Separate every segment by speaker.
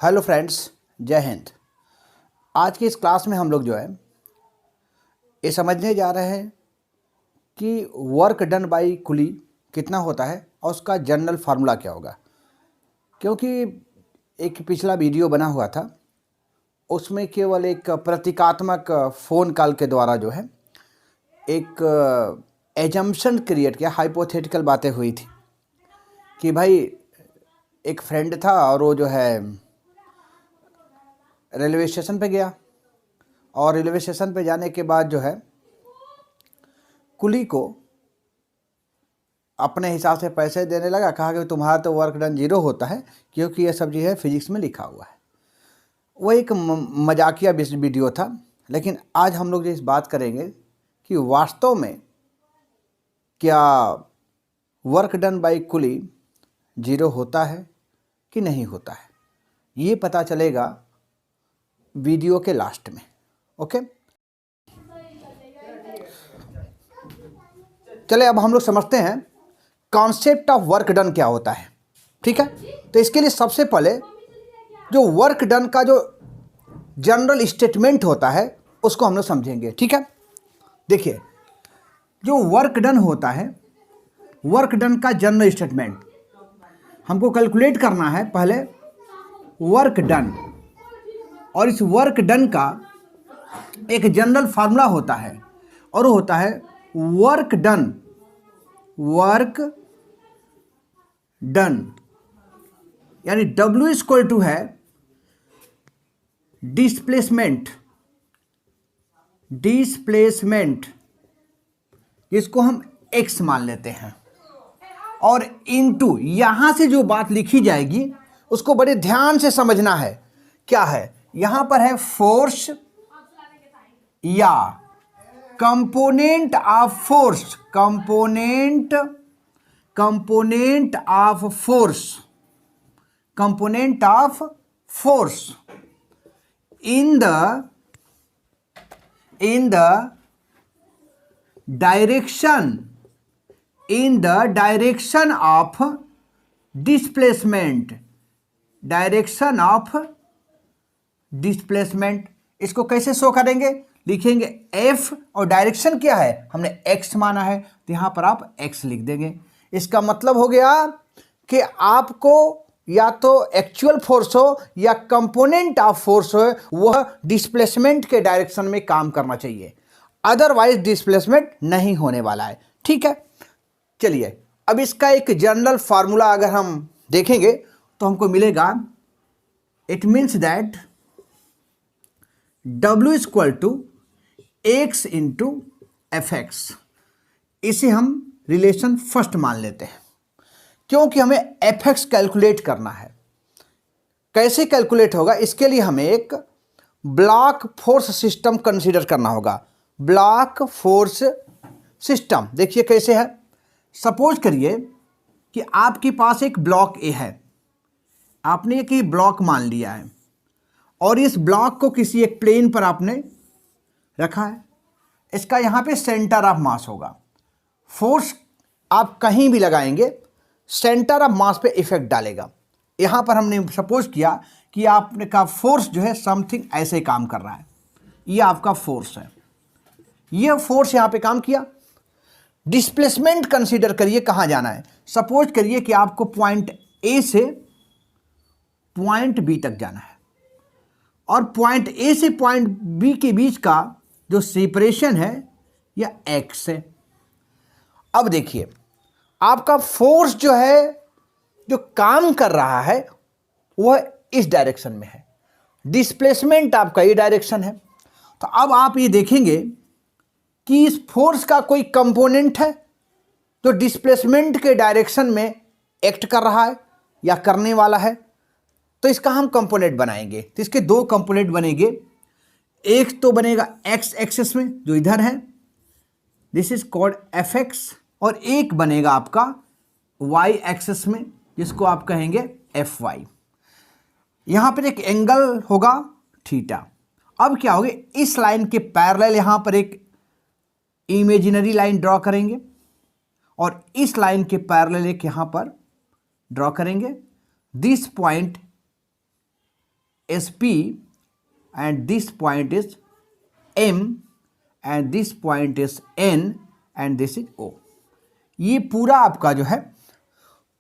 Speaker 1: Hello friends, जय हिंद। आज की इस क्लास में हम लोग जो है ये समझने जा रहे हैं कि वर्क डन बाय कुली कितना होता है और उसका जनरल फार्मूला क्या होगा। क्योंकि एक पिछला वीडियो बना हुआ था, उसमें केवल एक प्रतीकात्मक फ़ोन कॉल के द्वारा जो है एक एजम्पशन क्रिएट किया, हाइपोथेटिकल बातें हुई थी कि भाई एक फ्रेंड था और वो जो है रेलवे स्टेशन पे गया और रेलवे स्टेशन पे जाने के बाद जो है कुली को अपने हिसाब से पैसे देने लगा। कहा कि तुम्हारा तो वर्क डन 0 होता है क्योंकि ये सब जो है फिजिक्स में लिखा हुआ है। वो एक मजाकिया वीडियो था, लेकिन आज हम लोग जो इस बात करेंगे कि वास्तव में क्या वर्क डन बाय कुली 0 होता है कि नहीं होता है, ये पता चलेगा वीडियो के लास्ट में। ओके, चले अब हम लोग समझते हैं कॉन्सेप्ट ऑफ वर्क डन क्या होता है। ठीक है, तो इसके लिए सबसे पहले जो वर्क डन का जो जनरल स्टेटमेंट होता है उसको हम लोग समझेंगे। ठीक है, देखिए जो वर्क डन होता है, वर्क डन का जनरल स्टेटमेंट हमको कैलकुलेट करना है। पहले वर्क डन, और इस वर्क डन का एक जनरल फार्मूला होता है और वो होता है वर्क डन यानी W इक्वल टू है डिस्प्लेसमेंट, जिसको हम x मान लेते हैं, और इनटू यहां से जो बात लिखी जाएगी उसको बड़े ध्यान से समझना है। क्या है यहां पर है फोर्स या component of force, component of force in the direction of displacement, इसको कैसे शो करेंगे? लिखेंगे F और डायरेक्शन क्या है, हमने x माना है तो यहां पर आप x लिख देंगे। इसका मतलब हो गया कि आपको या तो एक्चुअल फोर्स हो या कंपोनेंट ऑफ फोर्स हो, वह डिस्प्लेसमेंट के डायरेक्शन में काम करना चाहिए, अदरवाइज डिस्प्लेसमेंट नहीं होने वाला है। ठीक है, चलिए अब इसका एक जनरल फार्मूला अगर हम देखेंगे तो हमको मिलेगा, it means that W equal to x into f x. इसे हम रिलेशन फर्स्ट मान लेते हैं क्योंकि हमें एफ एक्स कैलकुलेट करना है। कैसे कैलकुलेट होगा, इसके लिए हमें एक ब्लॉक फोर्स सिस्टम कंसीडर करना होगा। ब्लॉक फोर्स सिस्टम देखिए कैसे है। सपोज करिए कि आपके पास एक ब्लॉक ए है, आपने एक ब्लॉक मान लिया है और इस ब्लॉक को किसी एक प्लेन पर आपने रखा है। इसका यहाँ पे सेंटर ऑफ मास होगा। फोर्स आप कहीं भी लगाएंगे सेंटर ऑफ मास पे इफेक्ट डालेगा। यहाँ पर हमने सपोज किया कि आपने का फोर्स जो है समथिंग ऐसे काम कर रहा है, ये आपका फोर्स है, ये फोर्स यहाँ पे काम किया। डिस्प्लेसमेंट कंसीडर करिए कहाँ जाना है। सपोज करिए कि आपको पॉइंट ए से पॉइंट बी तक जाना है और पॉइंट ए से पॉइंट बी के बीच का जो सेपरेशन है या एक्स है। अब देखिए आपका फोर्स जो है, जो काम कर रहा है वह इस डायरेक्शन में है, डिस्प्लेसमेंट आपका ये डायरेक्शन है। तो अब आप ये देखेंगे कि इस फोर्स का कोई कंपोनेंट है जो डिस्प्लेसमेंट के डायरेक्शन में एक्ट कर रहा है या करने वाला है, तो इसका हम कंपोनेंट बनाएंगे। तो इसके दो कंपोनेंट बनेंगे। एक तो बनेगा एक्स एक्सिस में जो इधर है, this is called F x, और एक बनेगा आपका वाई एक्सिस में जिसको आप कहेंगे एफ वाई। यहां पर एक एंगल होगा थीटा। अब क्या होगा, इस लाइन के पैरेलल यहां पर एक इमेजिनरी लाइन ड्रॉ करेंगे और इस लाइन के पैरेलल एक यहां पर ड्रॉ करेंगे। This point is P and this point is M and this point is N and this is O। ये पूरा आपका जो है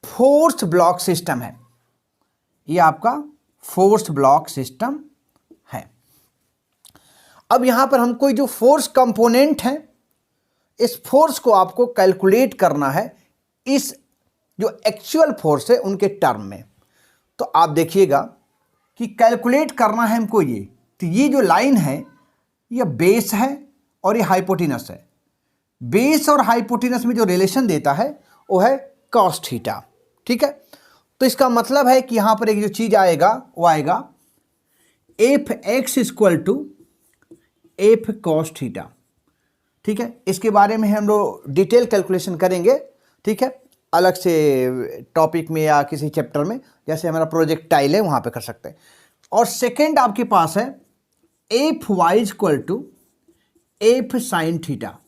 Speaker 1: फोर्स ब्लॉक सिस्टम है, ये आपका फोर्स ब्लॉक सिस्टम है। अब यहां पर हम कोई जो फोर्स कंपोनेंट है, इस फोर्स को आपको कैलकुलेट करना है इस जो एक्चुअल फोर्स है उनके टर्म में। तो आप देखिएगा कि कैलकुलेट करना है हमको ये, तो ये जो लाइन है ये बेस है और ये हाइपोटेनस है। बेस और हाइपोटेनस में जो रिलेशन देता है वो है कॉस थीटा, ठीक है। तो इसका मतलब है कि यहां पर एक जो चीज आएगा वो आएगा f x equal to F cos theta, ठीक है। इसके बारे में हम लोग डिटेल कैलकुलेशन करेंगे, ठीक है, अलग से टॉपिक में या किसी चैप्टर में, जैसे हमारा प्रोजेक्टाइल है वहाँ पे कर सकते हैं। और सेकंड आपके पास है f Y equal to F sine theta.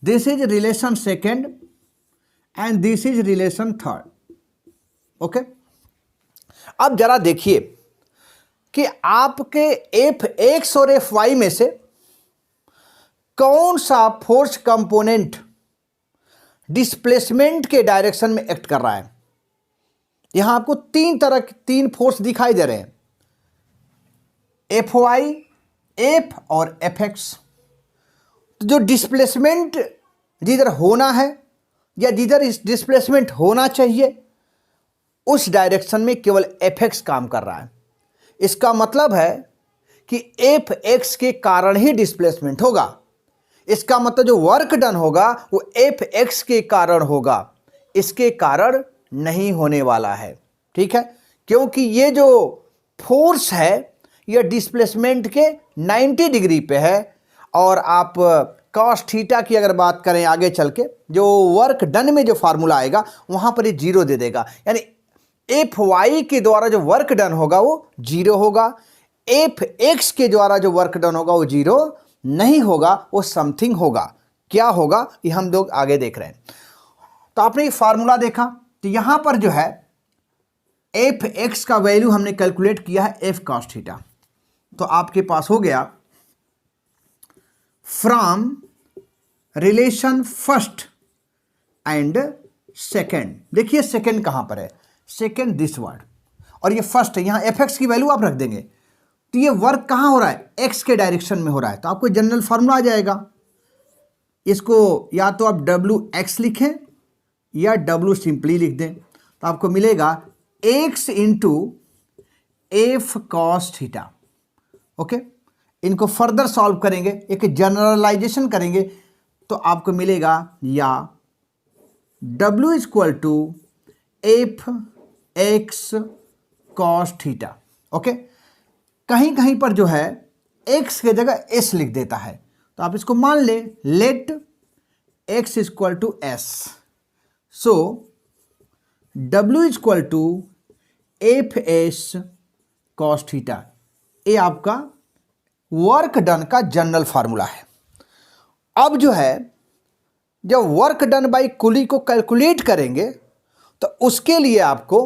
Speaker 1: This is relation second and this is relation third, okay. अब जरा देखिए कि आपके एफ एक्स और एफ वाई में से कौन सा फोर्स कंपोनेंट डिस्प्लेसमेंट के डायरेक्शन में एक्ट कर रहा है। यहां आपको तीन फोर्स दिखाई दे रहे हैं, एफ वाई, एफ और एफ एक्स। तो जो डिस्प्लेसमेंट जिधर होना है या जिधर इस डिस्प्लेसमेंट होना चाहिए उस डायरेक्शन में केवल एफ एक्स काम कर रहा है। इसका मतलब है कि एफ एक्स के कारण ही डिस्प्लेसमेंट होगा। इसका मतलब जो वर्क डन होगा वो एफ एक्स के कारण होगा, इसके कारण नहीं होने वाला है, ठीक है। क्योंकि ये जो फोर्स है ये डिस्प्लेसमेंट के 90 डिग्री पे है और आप कॉस थीटा की अगर बात करें आगे चल के, जो वर्क डन में जो फार्मूला आएगा वहां पर ये जीरो दे देगा। यानी एफ वाई के द्वारा जो वर्क डन होगा वो जीरो होगा, एफ एक्स के द्वारा जो वर्क डन होगा वो जीरो नहीं होगा, वो समथिंग होगा। क्या होगा ये हम लोग आगे देख रहे हैं। तो आपने ये फार्मूला देखा, तो यहां पर जो है एफ एक्स का वैल्यू हमने कैलकुलेट किया है एफ कॉस थीटा। तो आपके पास हो गया from relation first and second. देखिए सेकेंड कहां पर है, सेकेंड दिस वर्ड, और ये फर्स्ट है, यहां एफ एक्स की वैल्यू आप रख देंगे। तो ये वर्क कहां हो रहा है, एक्स के डायरेक्शन में हो रहा है। तो आपको जनरल फार्मूला आ जाएगा, इसको या तो आप डब्ल्यू एक्स लिखें या डब्ल्यू सिंपली लिख दें। तो आपको मिलेगा x into f cos theta, okay. इनको फर्दर सॉल्व करेंगे, एक जनरलाइजेशन करेंगे, तो आपको मिलेगा या W equal to F x cos theta, okay. कहीं कहीं पर जो है x के जगह s लिख देता है, तो आप इसको मान ले, let x equal to s. So w equal to f s cos theta. ये आपका वर्क डन का जनरल फार्मूला है। अब जो है जब वर्क डन बाई कुली को कैलकुलेट करेंगे तो उसके लिए आपको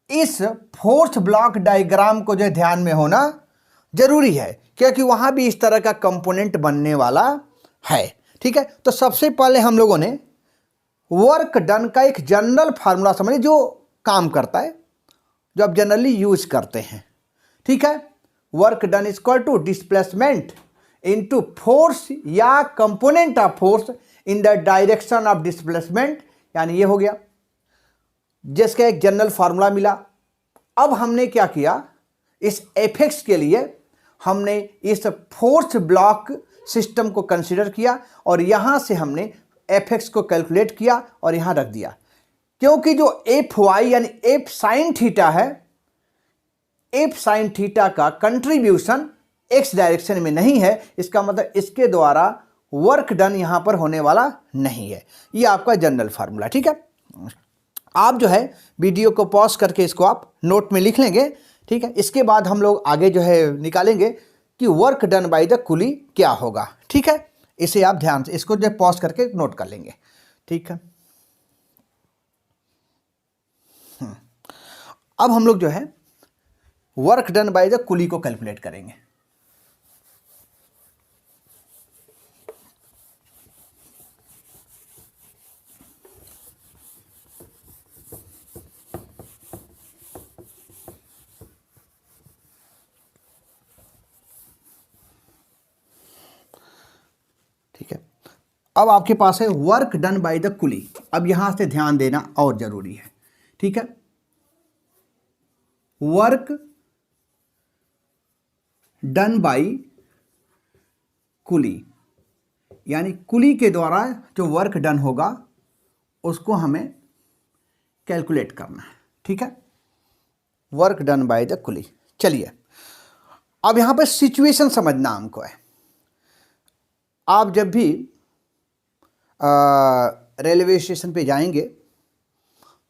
Speaker 1: इस फोर्स ब्लॉक डायग्राम को जो ध्यान में होना जरूरी है, क्योंकि वहां भी इस तरह का कंपोनेंट बनने वाला है, ठीक है। तो सबसे पहले हम लोगों ने वर्क डन का एक जनरल फार्मूला समझे जो काम करता है, जो आप जनरली यूज करते हैं, ठीक है। Work done is equal to displacement into force या component of force in the direction of displacement, यानी ये हो गया जिसका एक जनरल फार्मूला मिला। अब हमने क्या किया, इस एफ एक्स के लिए हमने इस फोर्स ब्लॉक सिस्टम को कंसीडर किया और यहां से हमने एफ एक्स को कैलकुलेट किया और यहां रख दिया। क्योंकि जो एफ वाई यानी एफ साइन थीटा है, एफ साइन थीटा का कंट्रीब्यूशन एक्स डायरेक्शन में नहीं है, इसका मतलब इसके द्वारा वर्क डन यहां पर होने वाला नहीं है। ये आपका जनरल फार्मूला, ठीक है। आप जो है वीडियो को पॉज करके इसको आप नोट में लिख लेंगे, ठीक है। इसके बाद हम लोग आगे जो है निकालेंगे कि वर्क डन बाय द कुली क्या होगा, ठीक है। इसे आप ध्यान से इसको जो पॉज करके नोट कर लेंगे, ठीक है। अब हम लोग जो है वर्क डन बाय द कुली को कैलकुलेट करेंगे। ठीक है, अब आपके पास है वर्क डन बाय द कुली। अब यहां से ध्यान देना और जरूरी है। ठीक है, वर्क डन बाय कुली, यानी कुली के द्वारा जो वर्क डन होगा उसको हमें कैलकुलेट करना है। ठीक है, वर्क डन बाय द कुली। चलिए, अब यहां पर सिचुएशन समझना हमको है। आप जब भी रेलवे स्टेशन पे जाएंगे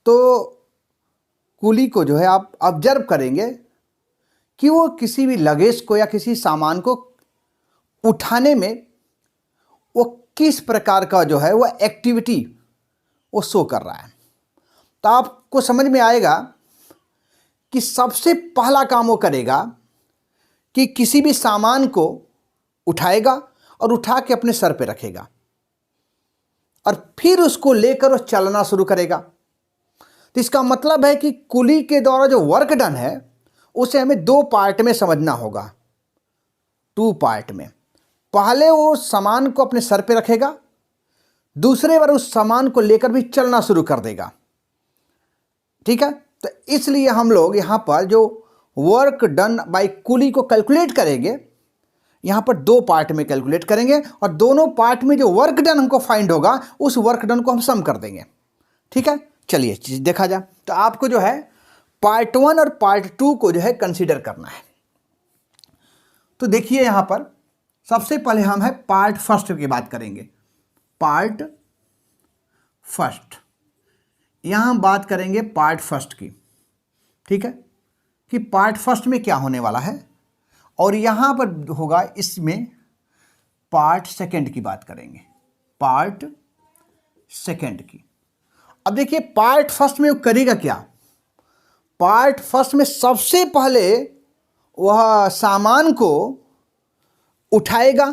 Speaker 1: तो कुली को जो है आप ऑब्जर्व करेंगे कि वो किसी भी लगेज को या किसी सामान को उठाने में वो किस प्रकार का जो है वो एक्टिविटी वो शो कर रहा है। तो आपको समझ में आएगा कि सबसे पहला काम वो करेगा कि किसी भी सामान को उठाएगा और उठा के अपने सर पे रखेगा और फिर उसको लेकर वो चलना शुरू करेगा। तो इसका मतलब है कि कुली के द्वारा जो वर्क डन है उसे हमें दो पार्ट में समझना होगा, टू पार्ट में। पहले वो सामान को अपने सर पे रखेगा, दूसरे बार उस सामान को लेकर भी चलना शुरू कर देगा। ठीक है, तो इसलिए हम लोग यहाँ पर जो वर्क डन बाय कुली को कैलकुलेट करेंगे, यहाँ पर दो पार्ट में कैलकुलेट करेंगे और दोनों पार्ट में जो वर्क डन हमको फाइंड होगा उस वर्क डन को हम सम कर देंगे। ठीक है, चलिए देखा जाए तो आपको जो है पार्ट 1 और पार्ट 2 को जो है कंसीडर करना है। तो देखिए यहाँ पर सबसे पहले हम है पार्ट फर्स्ट की बात करेंगे। पार्ट फर्स्ट, यहाँ हम बात करेंगे पार्ट फर्स्ट की। ठीक है, कि पार्ट फर्स्ट में क्या होने वाला है, और यहाँ पर होगा इसमें पार्ट सेकंड की बात करेंगे, पार्ट सेकंड की। अब देखिए पार्ट फर्स्ट में वो करेगा क्या। पार्ट फर्स्ट में सबसे पहले वह सामान को उठाएगा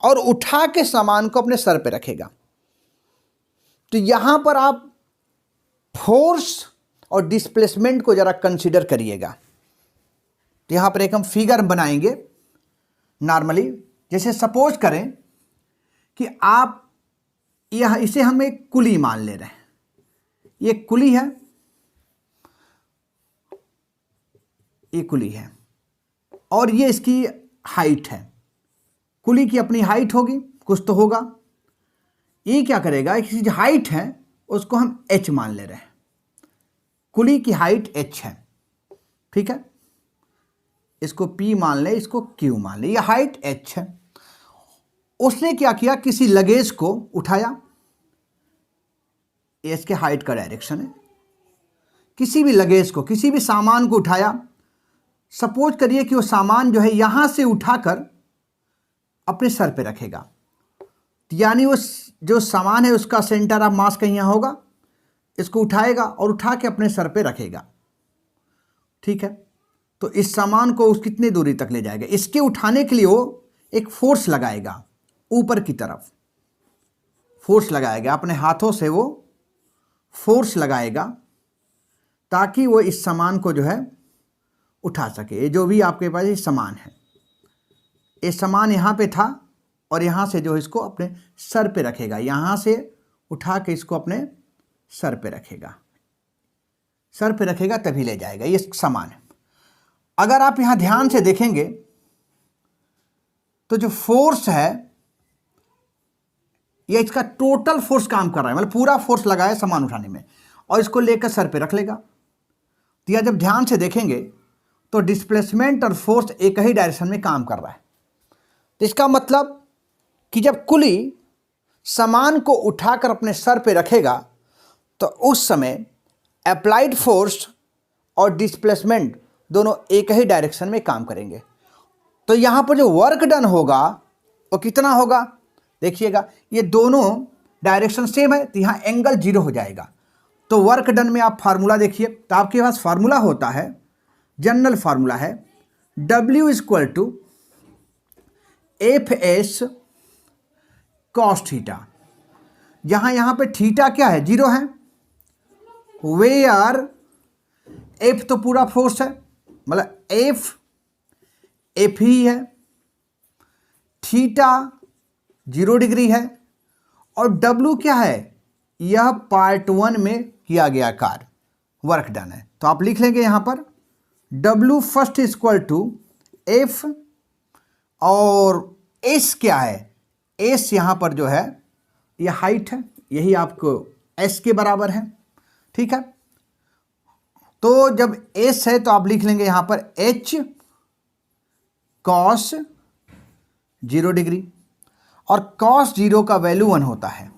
Speaker 1: और उठा के सामान को अपने सर पे रखेगा। तो यहाँ पर आप फोर्स और डिस्प्लेसमेंट को ज़रा कंसीडर करिएगा। तो यहाँ पर एक हम फिगर बनाएंगे नॉर्मली। जैसे सपोज करें कि आप यह इसे हम एक कुली मान ले रहे हैं, ये कुली है, ये कुली है और ये इसकी हाइट है। कुली की अपनी हाइट होगी, कुछ तो होगा। ये क्या करेगा, किसी जो हाइट है उसको हम h मान ले रहे हैं। कुली की हाइट h है। ठीक है, इसको p मान ले, इसको q मान ले, ये हाइट h है। उसने क्या किया, किसी लगेज को उठाया, ये इसके हाइट का डायरेक्शन है। किसी भी लगेज को, किसी भी सामान को उठाया, सपोज करिए कि वो सामान जो है यहां से उठाकर अपने सर पे रखेगा, यानी वो जो सामान है उसका सेंटर ऑफ मास कहीं यहाँ होगा। इसको उठाएगा और उठा के अपने सर पे रखेगा। ठीक है, तो इस सामान को उस कितनी दूरी तक ले जाएगा, इसके उठाने के लिए वो एक फोर्स लगाएगा, ऊपर की तरफ फोर्स लगाएगा, अपने हाथों से वो फोर्स लगाएगा ताकि वो इस सामान को जो है उठा सके। ये जो भी आपके पास ये सामान है, ये सामान यहाँ पे था और यहाँ से जो इसको अपने सर पे रखेगा, यहाँ से उठा के इसको अपने सर पे रखेगा, सर पे रखेगा तभी ले जाएगा। ये सामान है। अगर आप यहाँ ध्यान से देखेंगे तो जो फोर्स है ये इसका टोटल फोर्स काम कर रहा है, मतलब पूरा फोर्स लगा है सामान उठाने में, और इसको लेकर सर पे रख लेगा। तो यह जब ध्यान से देखेंगे तो डिस्प्लेसमेंट और फोर्स एक ही डायरेक्शन में काम कर रहा है। तो इसका मतलब कि जब कुली सामान को उठाकर अपने सर पे रखेगा तो उस समय अप्लाइड फोर्स और डिस्प्लेसमेंट दोनों एक ही डायरेक्शन में काम करेंगे। तो यहाँ पर जो वर्क डन होगा वो कितना होगा, देखिएगा ये दोनों डायरेक्शन सेम है तो यहाँ एंगल 0 हो जाएगा। तो वर्क डन में आप फार्मूला देखिए, तो आपके पास फार्मूला होता है जनरल फार्मूला है W equal to f s cos theta, जहां यहां पे थीटा क्या है, 0 है, वेयर एफ तो पूरा फोर्स है, मतलब एफ ही है, थीटा 0 डिग्री है, और W क्या है, यह पार्ट 1 में किया गया कार्य, वर्क डन है। तो आप लिख लेंगे यहां पर W first equal to f, और एस क्या है, एस यहां पर जो है यह हाइट है, यही आपको एस के बराबर है, ठीक है। तो जब एस है तो आप लिख लेंगे यहां पर एच कॉस 0 डिग्री, और कॉस 0 का वैल्यू 1 होता है,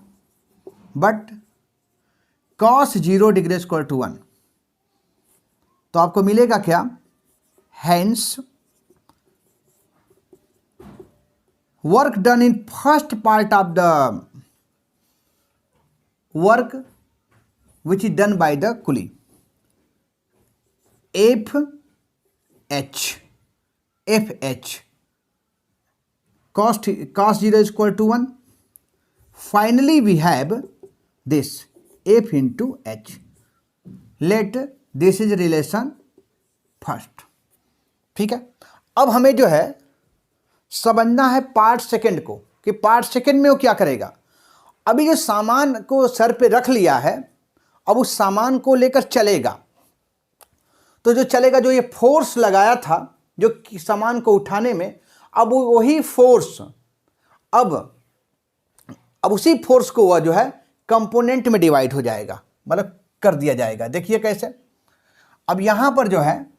Speaker 1: but cos 0 degree equal to 1, तो आपको मिलेगा क्या, hence work done in first part of the work which is done by the coolie, f h cos 0 is equal to 1. Finally we have this f into h. Let this is relation first. ठीक है, अब हमें जो है समझना है part second को, कि पार्ट सेकंड में वो क्या करेगा। अभी जो सामान को सर पे रख लिया है, अब उस सामान को लेकर चलेगा, तो जो चलेगा, जो ये फोर्स लगाया था जो सामान को उठाने में, अब वही फोर्स अब उसी फोर्स को वह जो है कंपोनेंट में डिवाइड हो जाएगा, मतलब कर दिया जाएगा। देखिए कैसे, अब यहां पर जो है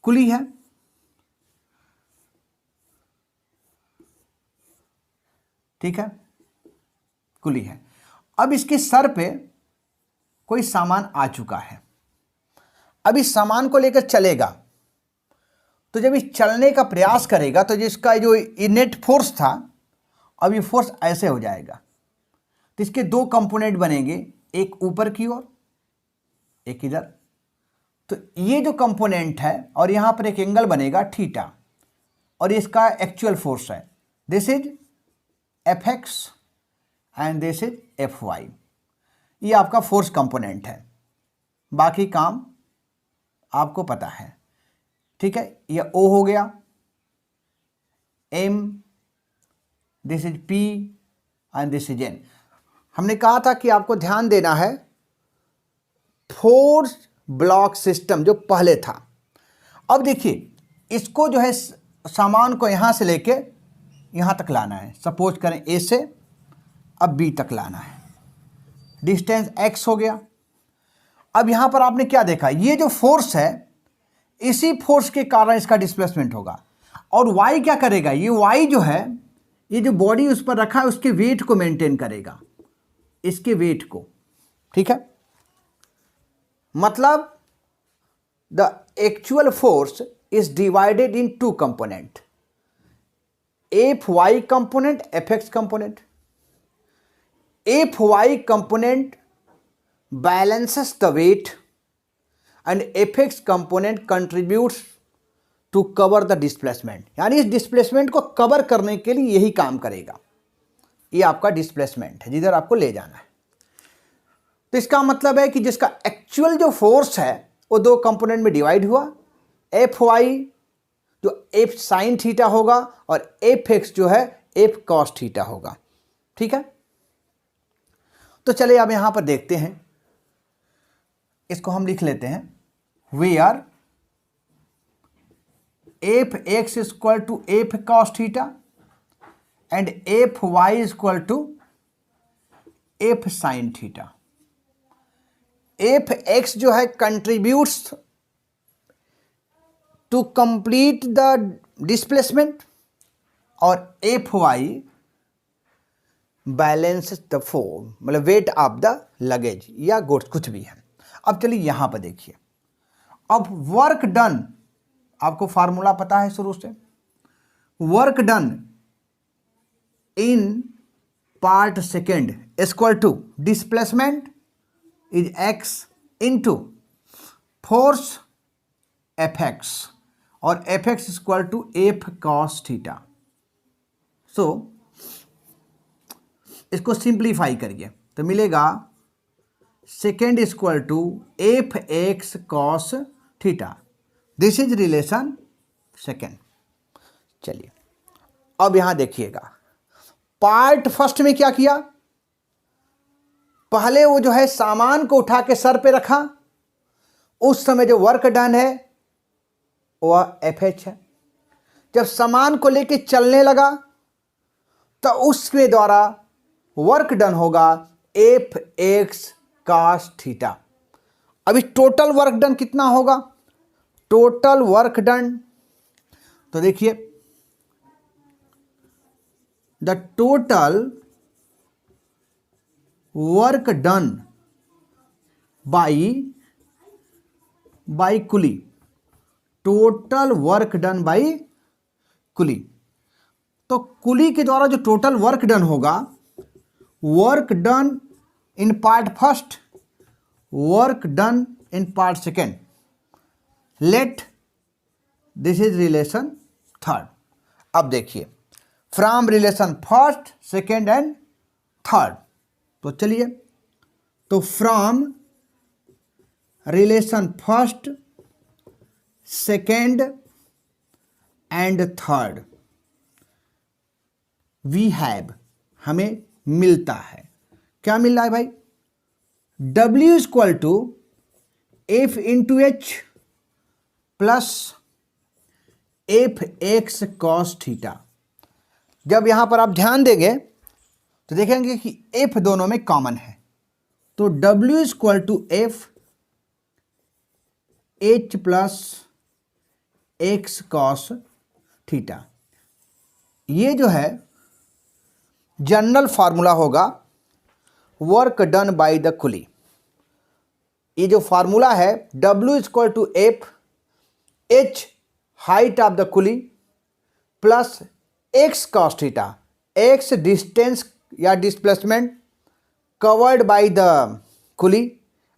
Speaker 1: कुली है, ठीक है, कुली है। अब इसके सर पे कोई सामान आ चुका है, अब इस सामान को लेकर चलेगा, तो जब इस चलने का प्रयास करेगा तो जिसका जो नेट फोर्स था, अब ये फोर्स ऐसे हो जाएगा, तो इसके 2 कंपोनेंट बनेंगे, एक ऊपर की ओर, एक इधर। तो ये जो कंपोनेंट है, और यहां पर एक एंगल बनेगा थीटा, और इसका एक्चुअल फोर्स है, this is f x and this is f y. ये आपका फोर्स कंपोनेंट है, बाकी काम आपको पता है, ठीक है। ये O हो गया, M, this is P and this is N। हमने कहा था कि आपको ध्यान देना है फोर्स ब्लॉक सिस्टम जो पहले था। अब देखिए, इसको जो है सामान को यहां से लेके यहां तक लाना है, सपोज करें A से अब B तक लाना है, डिस्टेंस x हो गया। अब यहां पर आपने क्या देखा, ये जो फोर्स है, इसी फोर्स के कारण इसका डिस्प्लेसमेंट होगा, और y क्या करेगा, ये y जो है, ये जो बॉडी उस पर रखा है उसके वेट को मेंटेन करेगा, इसके वेट को, ठीक है। मतलब the actual force is divided in 2 component, f y component, f x component. F y component balances the weight and fx component contributes to cover the displacement, यानी इस डिस्प्लेसमेंट को कवर करने के लिए यही काम करेगा। ये आपका डिस्प्लेसमेंट है जिधर आपको ले जाना है। तो इसका मतलब है कि जिसका एक्चुअल जो फोर्स है वो 2 कंपोनेंट में डिवाइड हुआ, एफ वाई जो एफ साइन थीटा होगा, और एफ एक्स जो है एफ कॉस थीटा होगा, ठीक है। तो चलिए अब यहां पर देखते हैं, इसको हम लिख लेते हैं, we are F x equal to F cos theta and F Y equal to F sine theta. F X जो है contributes to complete the displacement, और F Y balance the force, मतलब वेट ऑफ द लगेज या goods, कुछ भी है। अब चलिए यहां पर देखिए, अब वर्क डन, आपको फार्मूला पता है शुरू से, work done in part second equal to displacement is X into force F x, और F x equal to F cos theta. So इसको सिंप्लीफाई करिए तो मिलेगा second equal to F x cos theta. This is relation second. चलिए अब यहां देखिएगा, part first में क्या किया, पहले वो जो है सामान को उठा के सर पे रखा, उस समय जो वर्क डन है वह एफ एच है। जब सामान को लेके चलने लगा तो उसके द्वारा वर्क डन होगा एफ एक्स कॉस थीटा। अभी टोटल वर्क डन कितना होगा, टोटल वर्क डन, तो देखिए the total work done by coolie, total work done by coolie. तो कुली के द्वारा जो टोटल वर्क डन होगा, work done in part first, work done in part second, let this is relation third. अब देखिए from relation first second and third, तो चलिए, तो from relation first second and third we have, हमें मिलता है, क्या मिल रहा है भाई, W equal to f into h plus f x cos theta. जब यहां पर आप ध्यान देंगे तो देखेंगे कि एफ दोनों में कॉमन है, तो W equal to F H plus x cos theta. ये जो है जनरल फार्मूला होगा work done by the coolie. ये जो फार्मूला है W equal to F H height of the coolie plus x cos theta, X distance या displacement covered by the coolie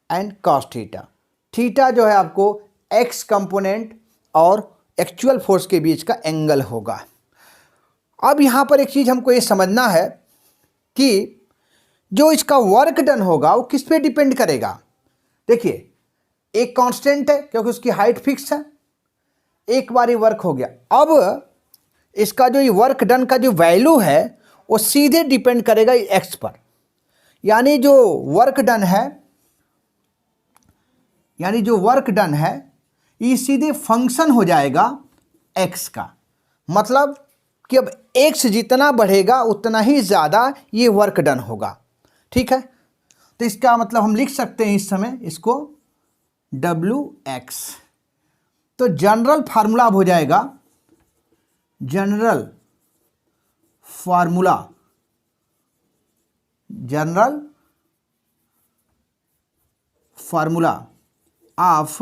Speaker 1: and cos theta. Theta जो है आपको X component और actual force के बीच का एंगल होगा। अब यहाँ पर एक चीज़ हमको ये समझना है कि जो इसका वर्क डन होगा वो किस पे डिपेंड करेगा। देखिए एक कांस्टेंट है क्योंकि उसकी हाइट फिक्स है, एक बार ही वर्क हो गया। अब इसका जो ये वर्क डन का जो वैल्यू है वो सीधे डिपेंड करेगा एक्स पर, यानी जो वर्क डन है, यानी जो वर्क डन है ये सीधे फंक्शन हो जाएगा एक्स का। मतलब कि अब एक्स जितना बढ़ेगा उतना ही ज़्यादा ये वर्क डन होगा, ठीक है। तो इसका मतलब हम लिख सकते हैं इस समय इसको डब्ल्यू एक्स। तो जनरल फार्मूला अब हो जाएगा, general formula, general formula of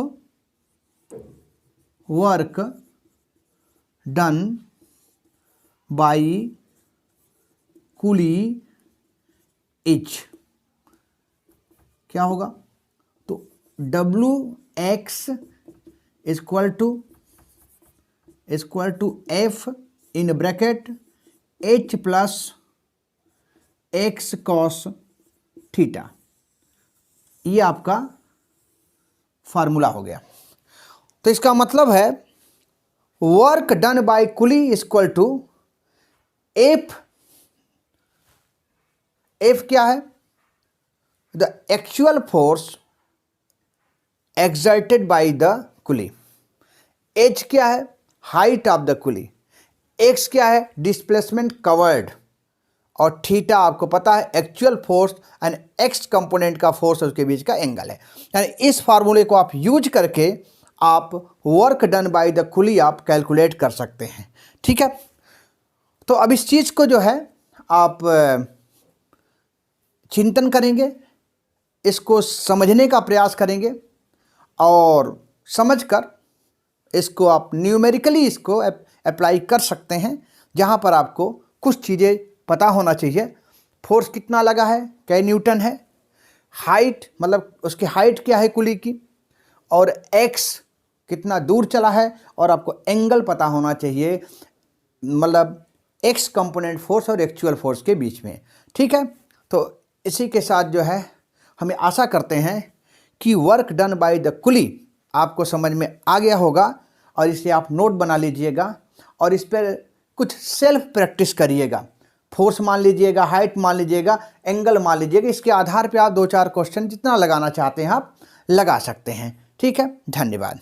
Speaker 1: work done by coolie is क्या होगा, तो W x equal to f in bracket h plus x cos theta. ये आपका फार्मूला हो गया। तो इसका मतलब है work done by coolie equal to f, f क्या है, the actual force exerted by the coolie, h क्या है, height of the Quli, x क्या है, डिस्प्लेसमेंट कवर्ड, और थीटा आपको पता है actual force and x component का फोर्स उसके बीच का एंगल है। यानी इस फार्मूले को आप यूज करके आप वर्क डन बाय द कुली आप कैलकुलेट कर सकते हैं, ठीक है। तो अब इस चीज़ को जो है आप चिंतन करेंगे, इसको समझने का प्रयास करेंगे और समझकर इसको आप न्यूमेरिकली इसको अप्लाई कर सकते हैं, जहाँ पर आपको कुछ चीज़ें पता होना चाहिए। फोर्स कितना लगा है, क्या न्यूटन है, हाइट मतलब उसकी हाइट क्या है कुली की, और एक्स कितना दूर चला है, और आपको एंगल पता होना चाहिए, मतलब एक्स कंपोनेंट फोर्स और एक्चुअल फोर्स के बीच में। ठीक है, तो इसी के साथ जो है हमें आशा करते हैं कि वर्क डन बाय द कुली आपको समझ में आ गया होगा, और इसे आप नोट बना लीजिएगा और इस पर कुछ सेल्फ प्रैक्टिस करिएगा। फोर्स मान लीजिएगा, हाइट मान लीजिएगा, एंगल मान लीजिएगा, इसके आधार पे आप 2-4 क्वेश्चन जितना लगाना चाहते हैं आप लगा सकते हैं। ठीक है, धन्यवाद।